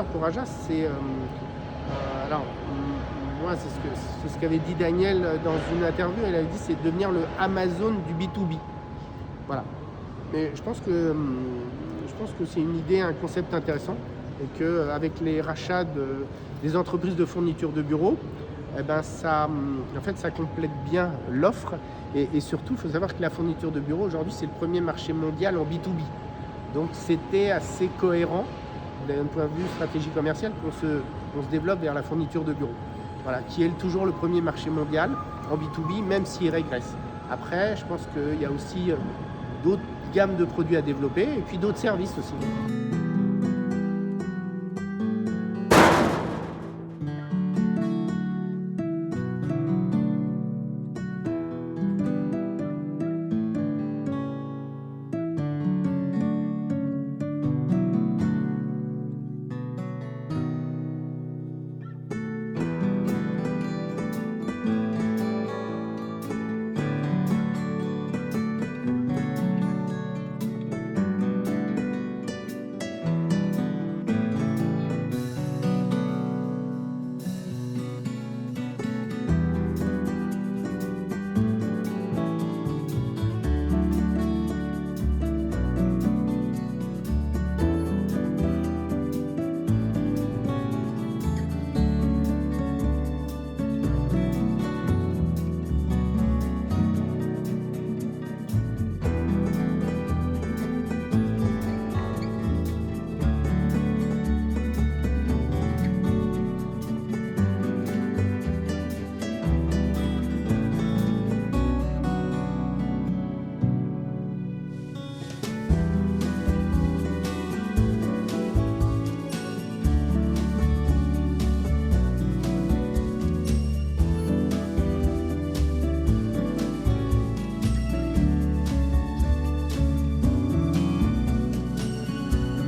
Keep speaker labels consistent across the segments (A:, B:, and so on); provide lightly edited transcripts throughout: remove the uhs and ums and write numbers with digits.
A: majeur pour Ajas, c'est alors moi c'est ce qu'avait dit Daniel dans une interview. Elle avait dit c'est de devenir le Amazon du B2B. Voilà. Mais je pense que c'est une idée, un concept intéressant, et qu'avec les rachats des entreprises de fourniture de bureaux, eh ben ça complète bien l'offre. Et surtout, il faut savoir que la fourniture de bureaux aujourd'hui, c'est le premier marché mondial en B2B. Donc c'était assez cohérent d'un point de vue stratégie commerciale qu'on se développe vers la fourniture de bureaux. Voilà, qui est toujours le premier marché mondial en B2B, même s'il régresse. Après, je pense qu'il y a aussi d'autres gammes de produits à développer et puis d'autres services aussi.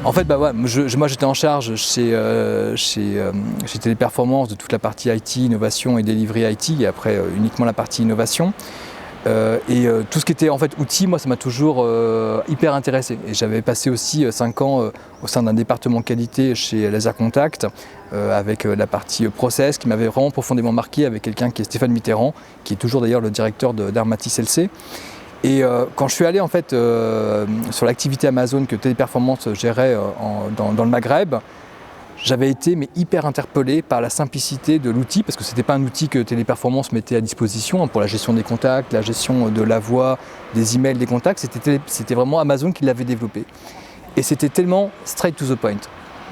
B: En fait, moi j'étais en charge chez Téléperformance de toute la partie IT, innovation et delivery IT, et après uniquement la partie innovation. Tout ce qui était en fait outils, moi ça m'a toujours hyper intéressé. Et j'avais passé aussi 5 ans au sein d'un département qualité chez Laser Contact avec la partie process qui m'avait vraiment profondément marqué, avec quelqu'un qui est Stéphane Mitterrand, qui est toujours d'ailleurs le directeur d'Armatis LC. Et quand je suis allé en fait sur l'activité Amazon que Téléperformance gérait dans le Maghreb, j'avais été hyper interpellé par la simplicité de l'outil, parce que ce n'était pas un outil que Téléperformance mettait à disposition pour la gestion des contacts, la gestion de la voix, des emails, des contacts. C'était vraiment Amazon qui l'avait développé. Et c'était tellement straight to the point.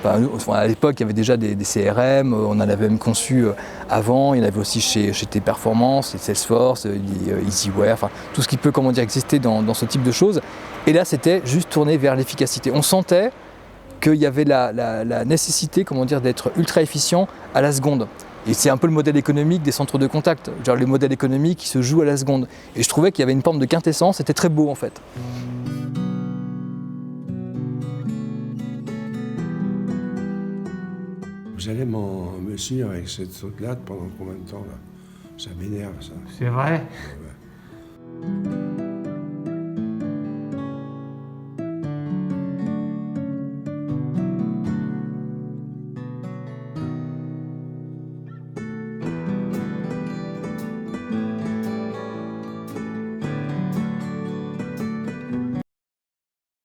B: Enfin, à l'époque, il y avait déjà des CRM, on en avait même conçu avant. Il y en avait aussi chez Téléperformance, Salesforce, Easyware, enfin, tout ce qui peut exister dans ce type de choses. Et là, c'était juste tourné vers l'efficacité. On sentait qu'il y avait la nécessité d'être ultra efficient à la seconde. Et c'est un peu le modèle économique des centres de contact, genre le modèle économique qui se joue à la seconde. Et je trouvais qu'il y avait une forme de quintessence, c'était très beau en fait.
C: Vous allez me suivre avec cette sautelade pendant combien de temps là? Ça m'énerve ça.
D: C'est vrai?
C: Ouais.